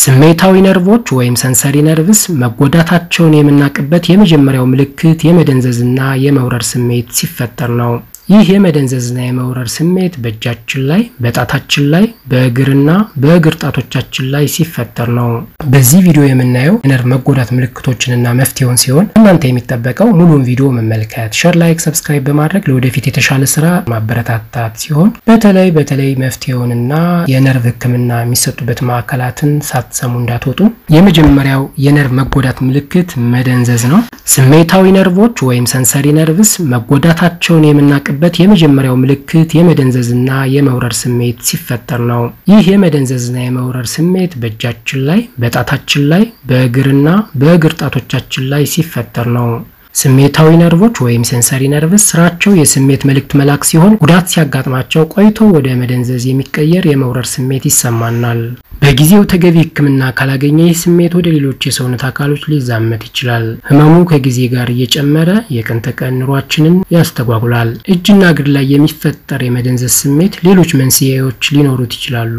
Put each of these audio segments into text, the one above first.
ስሜታዊ ነርቮች ወይም ሰንሰሪ ነርቭስ መጎዳታቸውን የምናቅበት የመጀመሪያው ምልክት የመደንዘዝና የመውረር ስሜት ሲፈጠር ነው። ይህ የመደንዘዝና የመውረር ስሜት በእጃችን ላይ፣ በጣታችን ላይ፣ በእግርና በእግር ጣቶቻችን ላይ ሲፈጠር ነው። በዚህ ቪዲዮ የምናየው የነርቭ መጎዳት ምልክቶችንና መፍትሄውን ሲሆን እናንተ የሚጠበቀው ሙሉን ቪዲዮ መመልከት፣ ሼር፣ ላይክ፣ ሰብስክራይብ በማድረግ ለወደፊት የተሻለ ስራ ማበረታታት ሲሆን በተለይ መፍትሄውንና የነርቭ ህክምና የሚሰጡበት ማዕከላትን ሳትሰሙ እንዳትወጡ። የመጀመሪያው የነርቭ መጎዳት ምልክት መደንዘዝ ነው። ስሜታዊ ነርቮች ወይም ሰንሰሪ ነርቭስ መጎዳታቸውን የምናቅበት የመጀመሪያው ምልክት የመደንዘዝና የመውረር ስሜት ሲፈጠር ነው። ይህ የመደንዘዝና የመውረር ስሜት በእጃችን ላይ፣ በጣታችን ላይ፣ በእግርና በእግር ጣቶቻችን ላይ ሲፈጠር ነው። ስሜታዊ ነርቮች ወይም ሴንሰሪ ነርቭስ ስራቸው የስሜት መልእክት መላክ ሲሆን ጉዳት ሲያጋጥማቸው ቆይቶ ወደ መደንዘዝ የሚቀየር የመውረር ስሜት ይሰማናል። በጊዜው ተገቢ ህክምና ካላገኘ ይህ ስሜት ወደ ሌሎች የሰውነት አካሎች ሊዛመት ይችላል። ህመሙ ከጊዜ ጋር እየጨመረ የቀን ተቀን ኑሯችንን ያስተጓጉላል። እጅና እግር ላይ የሚፈጠር የመደንዘዝ ስሜት ሌሎች መንስኤዎች ሊኖሩት ይችላሉ።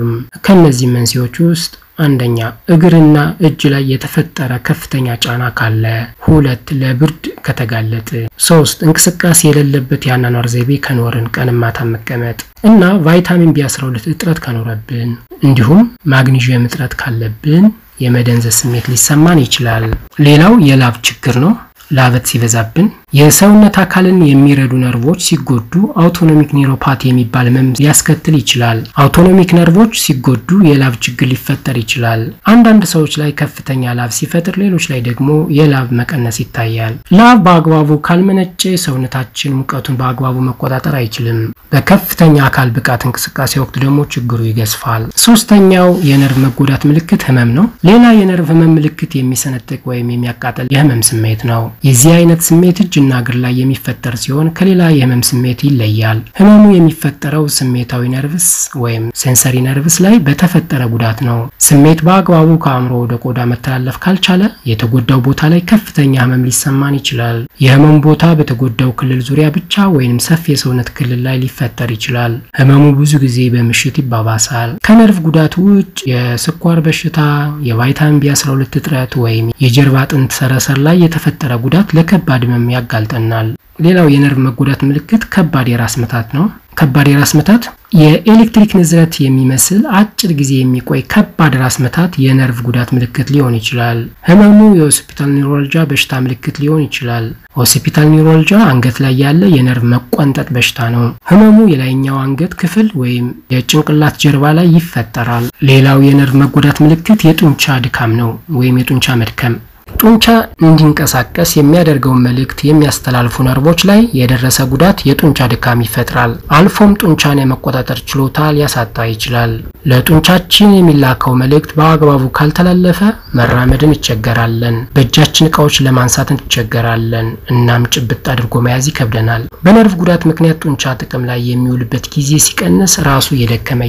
ከነዚህ መንስኤዎች ውስጥ አንደኛ እግርና እጅ ላይ የተፈጠረ ከፍተኛ ጫና ካለ፣ 2 ለብርድ ከተጋለጠ፣ 3 እንቅስቃሴ የሌለበት ያናኗር ዘይቤ ከኖርን ቀንም ማታ መቀመጥ እና ቫይታሚን B12 እጥረት ከኖረብን እንዲሁም ማግኒዥየም እጥረት ካለብን የመደንዘዝ ስሜት ሊሰማን ይችላል። ሌላው የላብ ችግር ነው። ላበት ሲበዛብን የሰውነት አካልን የሚረዱ ነርቮች ሲጎዱ አውቶኖሚክ ኒውሮፓቲ የሚባል ህመም ሊያስከትል ይችላል። አውቶኖሚክ ነርቮች ሲጎዱ የላብ ችግር ሊፈጠር ይችላል። አንዳንድ ሰዎች ላይ ከፍተኛ ላብ ሲፈጥር፣ ሌሎች ላይ ደግሞ የላብ መቀነስ ይታያል። ላብ በአግባቡ ካልመነጨ ሰውነታችን ሙቀቱን በአግባቡ መቆጣጠር አይችልም። በከፍተኛ አካል ብቃት እንቅስቃሴ ወቅት ደግሞ ችግሩ ይገዝፋል። ሶስተኛው የነርቭ መጎዳት ምልክት ህመም ነው። ሌላ የነርቭ ህመም ምልክት የሚሰነጥቅ ወይም የሚያቃጥል የህመም ስሜት ነው። የዚህ አይነት ስሜት እጅና እግር ላይ የሚፈጠር ሲሆን ከሌላ የህመም ስሜት ይለያል። ህመሙ የሚፈጠረው ስሜታዊ ነርቭስ ወይም ሴንሰሪ ነርቭስ ላይ በተፈጠረ ጉዳት ነው። ስሜት በአግባቡ ከአእምሮ ወደ ቆዳ መተላለፍ ካልቻለ የተጎዳው ቦታ ላይ ከፍተኛ ህመም ሊሰማን ይችላል። የህመሙ ቦታ በተጎዳው ክልል ዙሪያ ብቻ ወይም ሰፊ የሰውነት ክልል ላይ ሊፈጠር ይችላል። ህመሙ ብዙ ጊዜ በምሽት ይባባሳል። ከነርቭ ጉዳት ውጭ የስኳር በሽታ፣ የቫይታሚን B12 እጥረት ወይም የጀርባ አጥንት ሰረሰር ላይ የተፈጠረ ጉዳት ለከባድ ህመም ያጋልጠናል። ሌላው የነርቭ መጎዳት ምልክት ከባድ የራስ ምታት ነው። ከባድ የራስ ምታት የኤሌክትሪክ ንዝረት የሚመስል አጭር ጊዜ የሚቆይ ከባድ ራስ ምታት የነርቭ ጉዳት ምልክት ሊሆን ይችላል። ህመሙ የኦሲፒታል ኒውሮልጂያ በሽታ ምልክት ሊሆን ይችላል። ኦሲፒታል ኒውሮልጂያ አንገት ላይ ያለ የነርቭ መቆንጠጥ በሽታ ነው። ህመሙ የላይኛው አንገት ክፍል ወይም የጭንቅላት ጀርባ ላይ ይፈጠራል። ሌላው የነርቭ መጎዳት ምልክት የጡንቻ ድካም ነው ወይም የጡንቻ መድከም። ጡንቻ እንዲንቀሳቀስ የሚያደርገው መልእክት የሚያስተላልፉ ነርቮች ላይ የደረሰ ጉዳት የጡንቻ ድካም ይፈጥራል። አልፎም ጡንቻን የመቆጣጠር ችሎታ ሊያሳጣ ይችላል። ለጡንቻችን የሚላከው መልእክት በአግባቡ ካልተላለፈ መራመድን እንቸገራለን። በእጃችን እቃዎች ለማንሳት እንቸገራለን። እናም ጭብጥ አድርጎ መያዝ ይከብደናል። በነርቭ ጉዳት ምክንያት ጡንቻ ጥቅም ላይ የሚውልበት ጊዜ ሲቀንስ ራሱ እየደከመ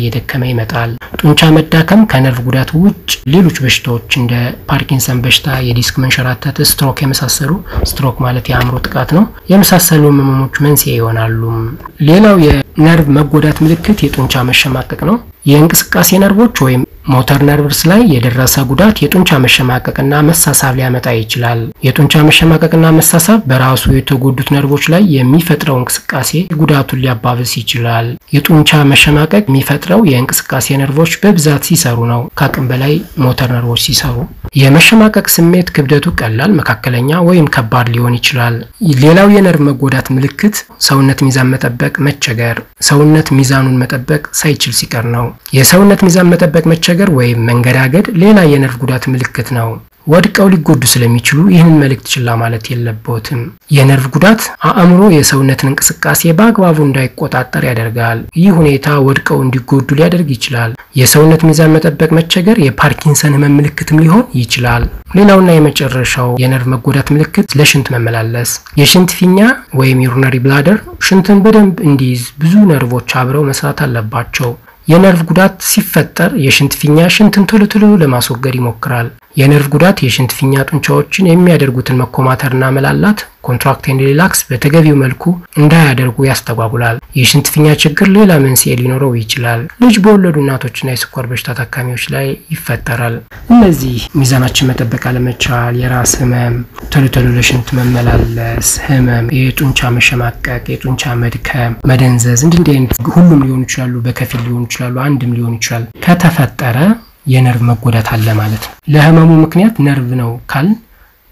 ይመጣል። ጡንቻ መዳከም ከነርቭ ጉዳት ውጭ ሌሎች በሽታዎች እንደ ፓርኪንሰን በሽታ፣ የዲስክ መንሸራተት፣ ስትሮክ የመሳሰሉ ስትሮክ ማለት የአእምሮ ጥቃት ነው የመሳሰሉ ህመሞች መንስኤ ይሆናሉ። ሌላው የነርቭ መጎዳት ምልክት የጡንቻ መሸማቀቅ ነው። የእንቅስቃሴ ነርቮች ወይም ሞተር ነርቭስ ላይ የደረሰ ጉዳት የጡንቻ መሸማቀቅና መሳሳብ ሊያመጣ ይችላል። የጡንቻ መሸማቀቅና መሳሳብ በራሱ የተጎዱት ነርቮች ላይ የሚፈጥረው እንቅስቃሴ ጉዳቱን ሊያባብስ ይችላል። የጡንቻ መሸማቀቅ የሚፈጥረው የእንቅስቃሴ ነርቮች በብዛት ሲሰሩ ነው፣ ከአቅም በላይ ሞተር ነርቮች ሲሰሩ። የመሸማቀቅ ስሜት ክብደቱ ቀላል፣ መካከለኛ ወይም ከባድ ሊሆን ይችላል። ሌላው የነርቭ መጎዳት ምልክት ሰውነት ሚዛን መጠበቅ መቸገር፣ ሰውነት ሚዛኑን መጠበቅ ሳይችል ሲቀር ነው። የሰውነት ሚዛን መጠበቅ መቸገር ወይም መንገዳገድ ሌላ የነርቭ ጉዳት ምልክት ነው። ወድቀው ሊጎዱ ስለሚችሉ ይህንን መልእክት ችላ ማለት የለበትም። የነርቭ ጉዳት አእምሮ የሰውነትን እንቅስቃሴ በአግባቡ እንዳይቆጣጠር ያደርጋል። ይህ ሁኔታ ወድቀው እንዲጎዱ ሊያደርግ ይችላል። የሰውነት ሚዛን መጠበቅ መቸገር የፓርኪንሰን ህመም ምልክትም ሊሆን ይችላል። ሌላውና የመጨረሻው የነርቭ መጎዳት ምልክት ለሽንት መመላለስ። የሽንት ፊኛ ወይም ዩሪነሪ ብላደር ሽንትን በደንብ እንዲይዝ ብዙ ነርቮች አብረው መስራት አለባቸው። የነርቭ ጉዳት ሲፈጠር የሽንት ፊኛ ሽንትን ቶሎ ለማስወገድ ይሞክራል። የነርቭ ጉዳት የሽንት ፊኛ ጡንቻዎችን የሚያደርጉትን መኮማተርና መላላት ኮንትራክት ኤንድ ሪላክስ በተገቢው መልኩ እንዳያደርጉ ያስተጓጉላል። የሽንት ፊኛ ችግር ሌላ መንስኤ ሊኖረው ይችላል። ልጅ በወለዱ እናቶችና የስኳር በሽታ ታካሚዎች ላይ ይፈጠራል። እነዚህ ሚዛናችን መጠበቅ አለመቻል፣ የራስ ህመም፣ ቶሎ ለሽንት መመላለስ፣ ህመም፣ የጡንቻ መሸማቀቅ፣ የጡንቻ መድከም፣ መደንዘዝ እንዲህ ሁሉም ሊሆኑ ይችላሉ። በከፊል ሊሆኑ ይችላሉ፣ አንድም ሊሆን ይችላል። ከተፈጠረ የነርቭ መጎዳት አለ ማለት ነው። ለህመሙ ምክንያት ነርቭ ነው ካል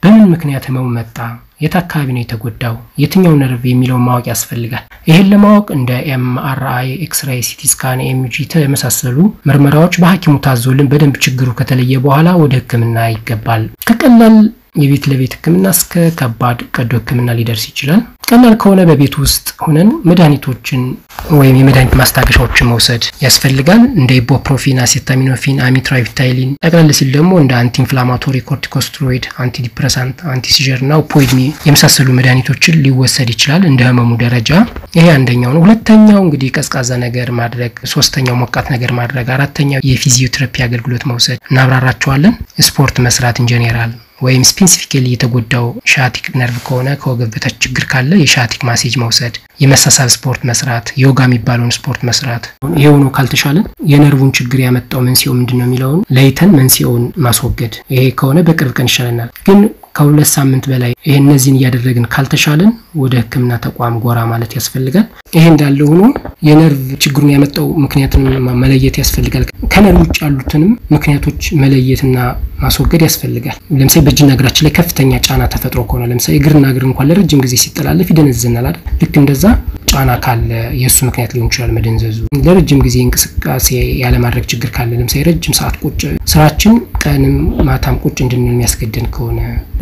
በምን ምክንያት ህመሙ መጣ፣ የት አካባቢ ነው የተጎዳው፣ የትኛው ነርቭ የሚለው ማወቅ ያስፈልጋል። ይሄን ለማወቅ እንደ ኤምአርአይ፣ ኤክስሬይ፣ ሲቲ ስካን፣ ኤምጂ ተመሳሰሉ ምርመራዎች በሐኪሙ ታዞልን በደንብ ችግሩ ከተለየ በኋላ ወደ ህክምና ይገባል። ከቀላል የቤት ለቤት ህክምና እስከ ከባድ ቀዶ ህክምና ሊደርስ ይችላል። ቀላል ከሆነ በቤት ውስጥ ሆነን መድኃኒቶችን ወይም የመድኃኒት ማስታገሻዎችን መውሰድ ያስፈልጋል። እንደ ኢቡፕሮፊን፣ አሴታሚኖፊን፣ አሚትራይቪታይሊን፣ ጠቅለል ሲል ደግሞ እንደ አንቲ ኢንፍላማቶሪ፣ ኮርቲኮስትሮይድ፣ አንቲ ዲፕሬሳንት፣ አንቲ ሲጀር እና ኦፖይድኒ የመሳሰሉ መድኃኒቶችን ሊወሰድ ይችላል እንደ ህመሙ ደረጃ። ይሄ አንደኛው ነው። ሁለተኛው እንግዲህ ቀዝቃዛ ነገር ማድረግ፣ ሶስተኛው ሞቃት ነገር ማድረግ፣ አራተኛው የፊዚዮቴራፒ አገልግሎት መውሰድ እናብራራቸዋለን። ስፖርት መስራት ኢንጀነራል ወይም ስፔሲፊካሊ የተጎዳው ሻቲክ ነርቭ ከሆነ ከወገብ በታች ችግር ካለ የሻቲክ ማሴጅ መውሰድ፣ የመሳሳብ ስፖርት መስራት፣ ዮጋ የሚባለውን ስፖርት መስራት። ይሄው ነው ካልተሻለ የነርቭን ችግር ያመጣው መንስኤው ምንድነው የሚለውን ለይተን መንስኤውን ማስወገድ። ይሄ ከሆነ በቅርብ ቀን ይሻለናል። ግን ከሁለት ሳምንት በላይ እነዚህን ያደረግን ካልተሻለን ወደ ህክምና ተቋም ጎራ ማለት ያስፈልጋል። ይሄ እንዳለ ሆኖ የነርቭ ችግሩን ያመጣው ምክንያትን መለየት ያስፈልጋል። ከነርቭ ውጭ ያሉትንም ምክንያቶች መለየትና ማስወገድ ያስፈልጋል። ለምሳሌ በእጅና እግራችን ላይ ከፍተኛ ጫና ተፈጥሮ ከሆነ ለምሳሌ እግርና እግር እንኳን ለረጅም ጊዜ ሲጠላለፍ ይደነዝዘናል አይደል? ልክ እንደዛ ጫና ካለ የሱ ምክንያት ሊሆን ይችላል መደንዘዙ። ለረጅም ጊዜ እንቅስቃሴ ያለ ማድረግ ችግር ካለ ለምሳሌ ረጅም ሰዓት ቁጭ ስራችን ቀንም ማታም ቁጭ እንድንል የሚያስገድደን ከሆነ፣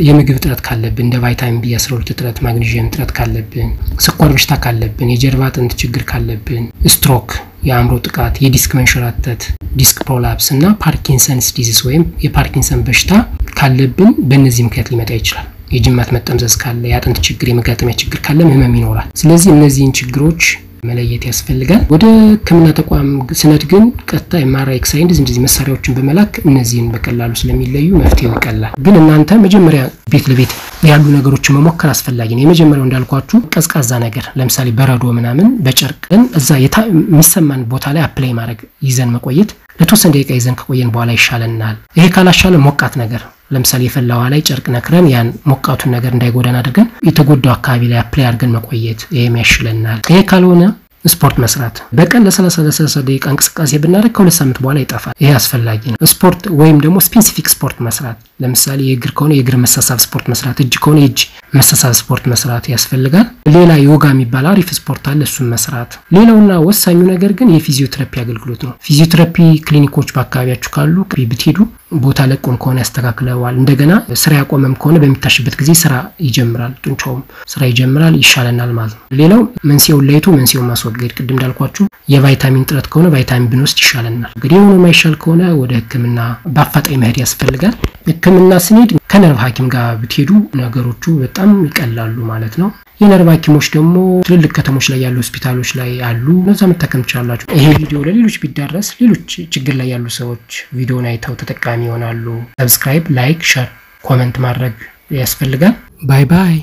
የምግብ እጥረት ካለብን እንደ ቫይታሚን ቢ12 እጥረት፣ ማግኒዥየም እጥረት ካለብን፣ ስኳር በሽታ ካለብን፣ የጀርባ አጥንት ችግር ካለብን፣ ስትሮክ፣ የአእምሮ ጥቃት፣ የዲስክ መንሸራተት፣ ዲስክ ፕሮላፕስ እና ፓርኪንሰንስ ዲዚዝ ወይም የፓርኪንሰን በሽታ ካለብን በእነዚህ ምክንያት ሊመጣ ይችላል። የጅማት መጠምዘዝ ካለ፣ የአጥንት ችግር፣ የመጋጠሚያ ችግር ካለ ህመም ይኖራል። ስለዚህ እነዚህን ችግሮች መለየት ያስፈልጋል። ወደ ህክምና ተቋም ስነድ ግን ቀጥታ ኤምአርአይ፣ ኤክስሬይ እንደዚህ መሳሪያዎችን በመላክ እነዚህን በቀላሉ ስለሚለዩ መፍትሄው ይቀላል። ግን እናንተ መጀመሪያ ቤት ለቤት ያሉ ነገሮችን መሞከር አስፈላጊ ነው። የመጀመሪያው እንዳልኳችሁ ቀዝቃዛ ነገር ለምሳሌ በረዶ ምናምን በጨርቅን እዛ የሚሰማን ቦታ ላይ አፕላይ ማድረግ ይዘን መቆየት ለተወሰነ ደቂቃ ይዘን ከቆየን በኋላ ይሻለናል። ይሄ ካላሻለ ሞቃት ነገር ለምሳሌ የፈላ ውሃ ላይ ጨርቅ ነክረን ያን ሞቃቱን ነገር እንዳይጎዳን አድርገን የተጎዳው አካባቢ ላይ አፕላይ አድርገን መቆየት ይሄም ያሽለናል። ይሄ ካልሆነ ስፖርት መስራት በቀን ለ30 ደቂቃ እንቅስቃሴ ብናደርግ ከሁለት ሳምንት በኋላ ይጠፋል። ይሄ አስፈላጊ ነው። ስፖርት ወይም ደግሞ ስፔሲፊክ ስፖርት መስራት ለምሳሌ የእግር ከሆነ የእግር መሳሳብ ስፖርት መስራት፣ እጅ ከሆነ የእጅ መሳሳብ ስፖርት መስራት ያስፈልጋል። ሌላ ዮጋ የሚባል አሪፍ ስፖርት አለ፣ እሱን መስራት። ሌላውና ወሳኙ ነገር ግን የፊዚዮቴራፒ አገልግሎት ነው። ፊዚዮቴራፒ ክሊኒኮች በአካባቢያችሁ ካሉ ብትሄዱ ቦታ ለቆም ከሆነ ያስተካክለዋል። እንደገና ስራ ያቆመም ከሆነ በሚታሽበት ጊዜ ስራ ይጀምራል፣ ጡንቻውም ስራ ይጀምራል፣ ይሻለናል ማለት ነው። ሌላው መንስኤውን ለይቶ መንስኤውን ማስወገድ፣ ቅድም እንዳልኳችሁ የቫይታሚን ጥረት ከሆነ ቫይታሚን ብንወስድ ይሻለናል። እንግዲህ የሆነ ማይሻል ከሆነ ወደ ህክምና በአፋጣኝ መሄድ ያስፈልጋል። ህክምና ስንሄድ ከነርቭ ሐኪም ጋር ብትሄዱ ነገሮቹ በጣም ይቀላሉ ማለት ነው። የነርቭ ሐኪሞች ደግሞ ትልልቅ ከተሞች ላይ ያሉ ሆስፒታሎች ላይ አሉ። እነዛ መታከም ይችላልላችሁ። ይሄ ቪዲዮ ለሌሎች ቢዳረስ ሌሎች ችግር ላይ ያሉ ሰዎች ቪዲዮውን አይተው ተጠቃሚ ይሆናሉ። ሰብስክራይብ፣ ላይክ፣ ሼር፣ ኮሜንት ማድረግ ያስፈልጋል። ባይ ባይ።